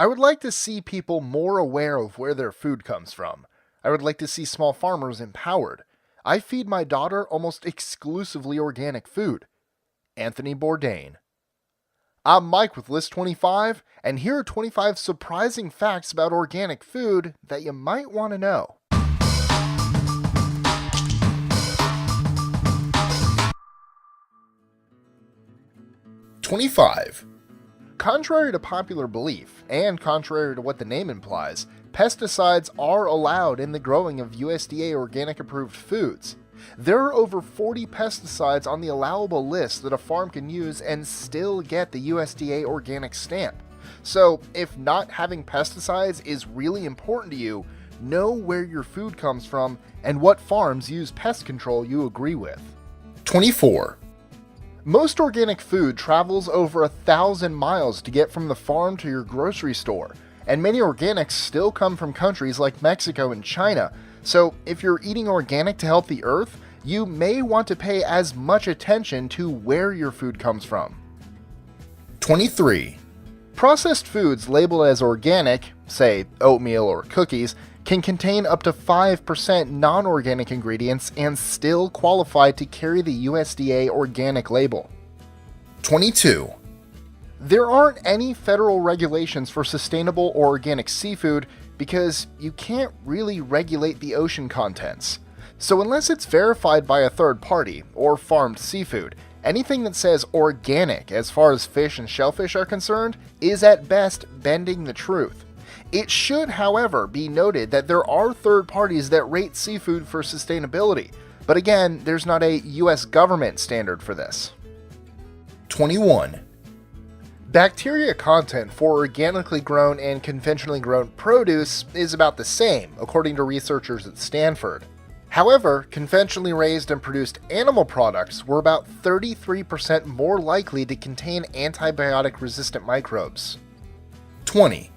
I would like to see people more aware of where their food comes from. I would like to see small farmers empowered. I feed my daughter almost exclusively organic food. Anthony Bourdain. I'm Mike with List 25, and here are 25 surprising facts about organic food that you might want to know. 25. Contrary to popular belief, and contrary to what the name implies, pesticides are allowed in the growing of USDA organic approved foods. There are over 40 pesticides on the allowable list that a farm can use and still get the USDA organic stamp. So, if not having pesticides is really important to you, know where your food comes from and what farms use pest control you agree with. 24. Most organic food travels over 1,000 miles to get from the farm to your grocery store, and many organics still come from countries like Mexico and China. So, if you're eating organic to help the earth, you may want to pay as much attention to where your food comes from. 23. Processed foods labeled as organic, say oatmeal or cookies, can contain up to 5% non-organic ingredients and still qualify to carry the USDA organic label. 22. There aren't any federal regulations for sustainable or organic seafood because you can't really regulate the ocean contents. So unless it's verified by a third party or farmed seafood, anything that says organic as far as fish and shellfish are concerned is at best bending the truth. It should, however, be noted that there are third parties that rate seafood for sustainability, but again, there's not a US government standard for this. 21. Bacteria content for organically grown and conventionally grown produce is about the same, according to researchers at Stanford. However, conventionally raised and produced animal products were about 33% more likely to contain antibiotic-resistant microbes. 20.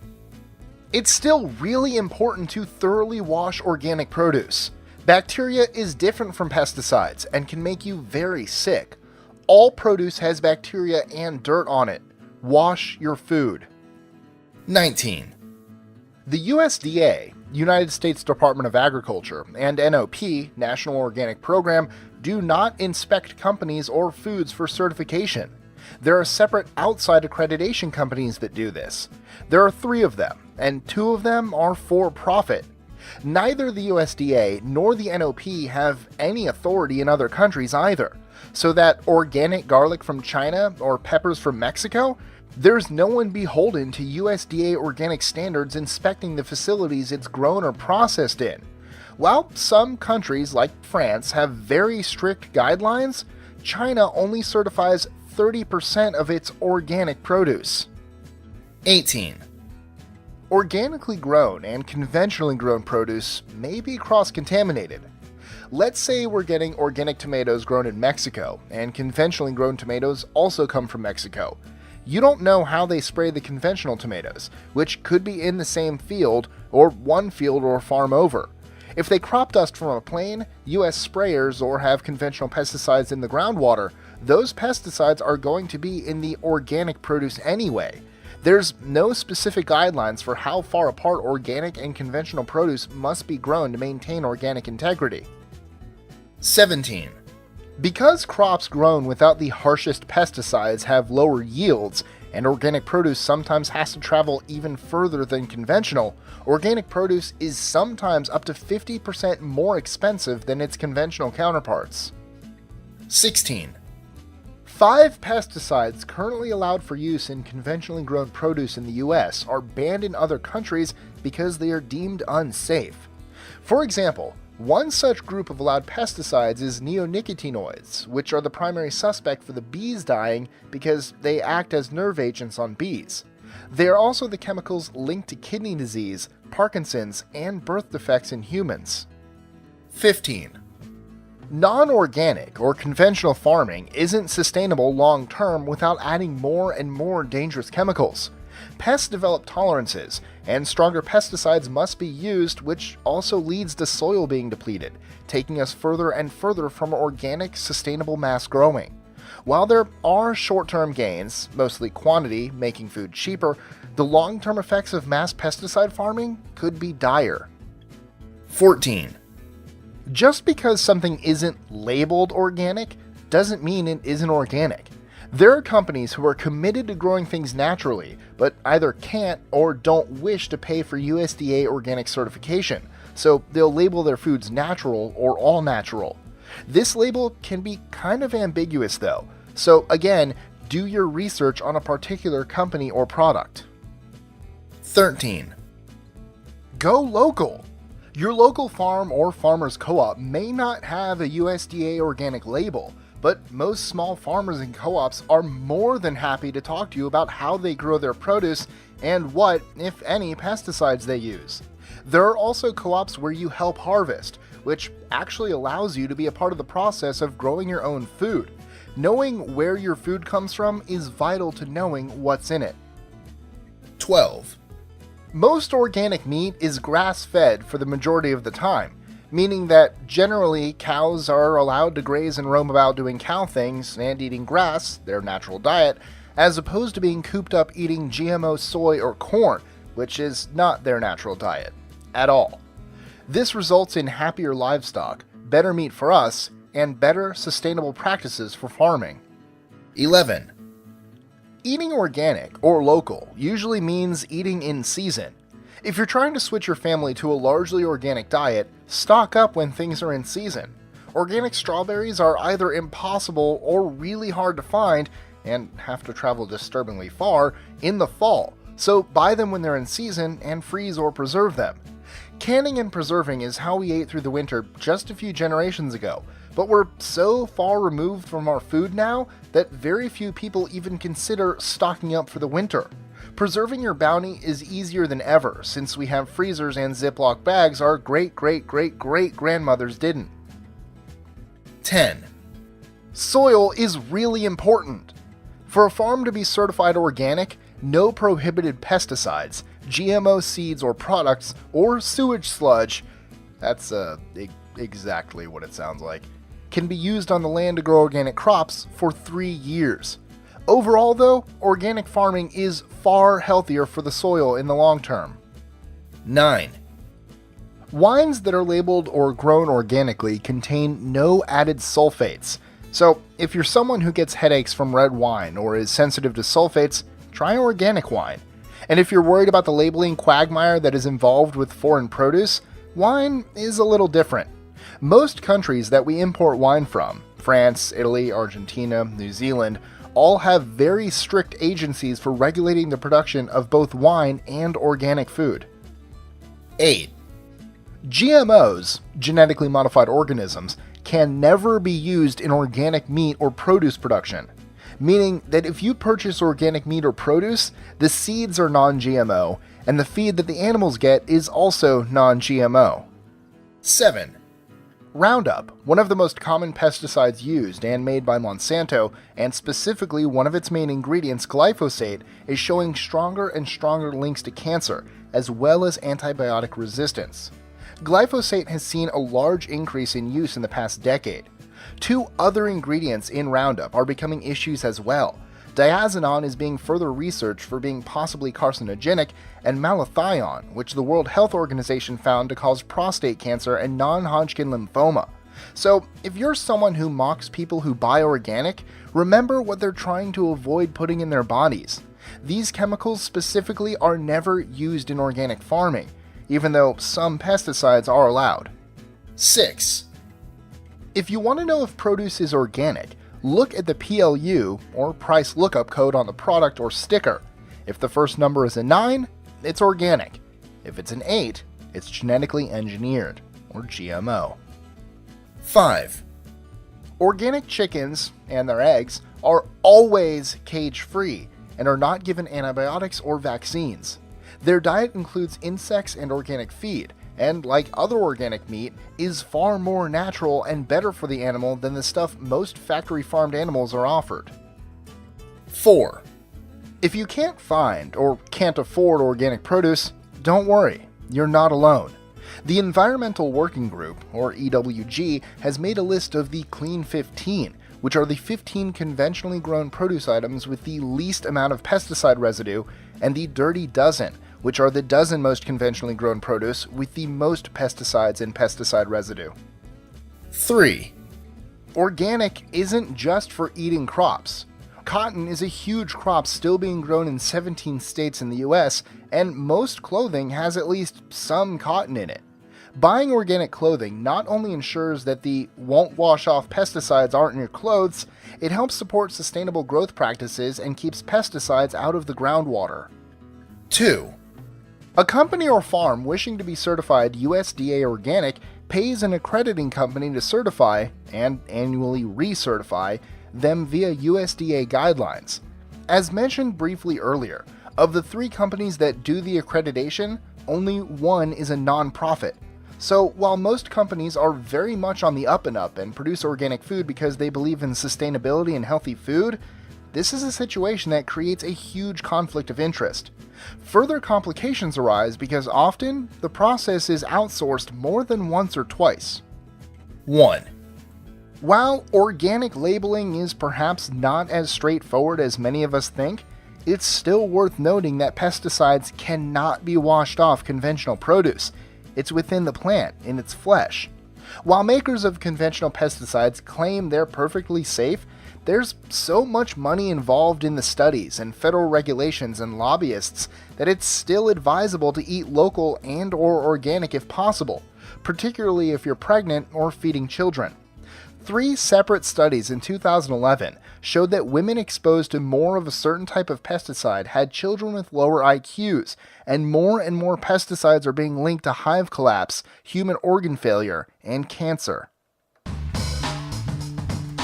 It's still really important to thoroughly wash organic produce. Bacteria is different from pesticides and can make you very sick. All produce has bacteria and dirt on it. Wash your food. 19. The USDA, United States Department of Agriculture, and NOP, National Organic Program, do not inspect companies or foods for certification. There are separate outside accreditation companies that do this. There are 3 of them, and 2 of them are for profit. Neither the USDA nor the NOP have any authority in other countries either, so that organic garlic from China or peppers from Mexico, there's no one beholden to USDA organic standards inspecting the facilities it's grown or processed in. While some countries like France have very strict guidelines, China only certifies 30% of its organic produce. 18. Organically grown and conventionally grown produce may be cross-contaminated. Let's say we're getting organic tomatoes grown in Mexico, and conventionally grown tomatoes also come from Mexico. You don't know how they spray the conventional tomatoes, which could be in the same field, or one field or farm over. If they crop dust from a plane, US sprayers, or have conventional pesticides in the groundwater, those pesticides are going to be in the organic produce anyway. There's no specific guidelines for how far apart organic and conventional produce must be grown to maintain organic integrity. 17. Because crops grown without the harshest pesticides have lower yields, and organic produce sometimes has to travel even further than conventional, organic produce is sometimes up to 50% more expensive than its conventional counterparts. 16. 5 pesticides currently allowed for use in conventionally grown produce in the US are banned in other countries because they are deemed unsafe. For example, one such group of allowed pesticides is neonicotinoids, which are the primary suspect for the bees dying because they act as nerve agents on bees. They are also the chemicals linked to kidney disease, Parkinson's, and birth defects in humans. 15. Non-organic or conventional farming isn't sustainable long-term without adding more and more dangerous chemicals. Pests develop tolerances, and stronger pesticides must be used, which also leads to soil being depleted, taking us further and further from organic, sustainable mass growing. While there are short-term gains, mostly quantity, making food cheaper, the long-term effects of mass pesticide farming could be dire. 14. Just because something isn't labeled organic doesn't mean it isn't organic. There are companies who are committed to growing things naturally, but either can't or don't wish to pay for USDA organic certification, so they'll label their foods natural or all natural. This label can be kind of ambiguous though, so again, do your research on a particular company or product. 13. Go local. Your local farm or farmer's co-op may not have a USDA organic label, but most small farmers and co-ops are more than happy to talk to you about how they grow their produce and what, if any, pesticides they use. There are also co-ops where you help harvest, which actually allows you to be a part of the process of growing your own food. Knowing where your food comes from is vital to knowing what's in it. 12. Most organic meat is grass-fed for the majority of the time, meaning that generally cows are allowed to graze and roam about doing cow things and eating grass, their natural diet, as opposed to being cooped up eating GMO soy or corn, which is not their natural diet at all. This results in happier livestock, better meat for us, and better sustainable practices for farming. 11. Eating organic or local usually means eating in season. If you're trying to switch your family to a largely organic diet, stock up when things are in season. Organic strawberries are either impossible or really hard to find, and have to travel disturbingly far, in the fall, so buy them when they're in season and freeze or preserve them. Canning and preserving is how we ate through the winter just a few generations ago, but we're so far removed from our food now that very few people even consider stocking up for the winter. Preserving your bounty is easier than ever since we have freezers and Ziploc bags our great-great-great-great-grandmothers didn't. 10. Soil is really important. For a farm to be certified organic, no prohibited pesticides, GMO seeds or products, or sewage sludge, that's exactly what it sounds like, can be used on the land to grow organic crops for 3 years. Overall though, organic farming is far healthier for the soil in the long term. 9. Wines that are labeled or grown organically contain no added sulfates. So if you're someone who gets headaches from red wine or is sensitive to sulfates, try organic wine. And if you're worried about the labeling quagmire that is involved with foreign produce, wine is a little different. Most countries that we import wine from, France, Italy, Argentina, New Zealand, all have very strict agencies for regulating the production of both wine and organic food. 8. GMOs, genetically modified organisms, can never be used in organic meat or produce production, meaning that if you purchase organic meat or produce, the seeds are non-GMO, and the feed that the animals get is also non-GMO. 7. Roundup, one of the most common pesticides used and made by Monsanto, and specifically one of its main ingredients, glyphosate, is showing stronger and stronger links to cancer, as well as antibiotic resistance. Glyphosate has seen a large increase in use in the past decade. 2 other ingredients in Roundup are becoming issues as well. Diazinon is being further researched for being possibly carcinogenic, and malathion, which the World Health Organization found to cause prostate cancer and non-Hodgkin lymphoma. So, if you're someone who mocks people who buy organic, remember what they're trying to avoid putting in their bodies. These chemicals specifically are never used in organic farming, even though some pesticides are allowed. 6. If you want to know if produce is organic, look at the PLU, or price lookup code, on the product or sticker. If the first number is a 9, it's organic. If it's an 8, it's genetically engineered, or GMO. 5. Organic chickens and their eggs are always cage-free and are not given antibiotics or vaccines. Their diet includes insects and organic feed, and like other organic meat, is far more natural and better for the animal than the stuff most factory-farmed animals are offered. 4. If you can't find or can't afford organic produce, don't worry, you're not alone. The Environmental Working Group, or EWG, has made a list of the Clean 15, which are the 15 conventionally grown produce items with the least amount of pesticide residue, and the Dirty Dozen, which are the dozen most conventionally grown produce with the most pesticides and pesticide residue. 3. Organic isn't just for eating crops. Cotton is a huge crop still being grown in 17 states in the US, and most clothing has at least some cotton in it. Buying organic clothing not only ensures that the won't wash off pesticides aren't in your clothes, it helps support sustainable growth practices and keeps pesticides out of the groundwater. 2. A company or farm wishing to be certified USDA organic pays an accrediting company to certify, and annually recertify, them via USDA guidelines. As mentioned briefly earlier, of the 3 companies that do the accreditation, only one is a non-profit. So while most companies are very much on the up and up and produce organic food because they believe in sustainability and healthy food, this is a situation that creates a huge conflict of interest. Further complications arise because often the process is outsourced more than once or twice. 1. While organic labeling is perhaps not as straightforward as many of us think, it's still worth noting that pesticides cannot be washed off conventional produce. It's within the plant, in its flesh. While makers of conventional pesticides claim they're perfectly safe, there's so much money involved in the studies and federal regulations and lobbyists that it's still advisable to eat local and/or organic if possible, particularly if you're pregnant or feeding children. 3 separate studies in 2011 showed that women exposed to more of a certain type of pesticide had children with lower IQs, and more pesticides are being linked to hive collapse, human organ failure, and cancer.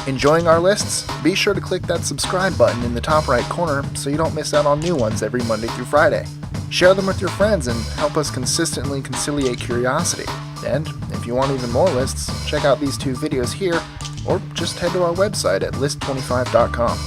Enjoying our lists? Be sure to click that subscribe button in the top right corner so you don't miss out on new ones every Monday through Friday. Share them with your friends and help us consistently conciliate curiosity. And if you want even more lists, check out these 2 videos here, or just head to our website at list25.com.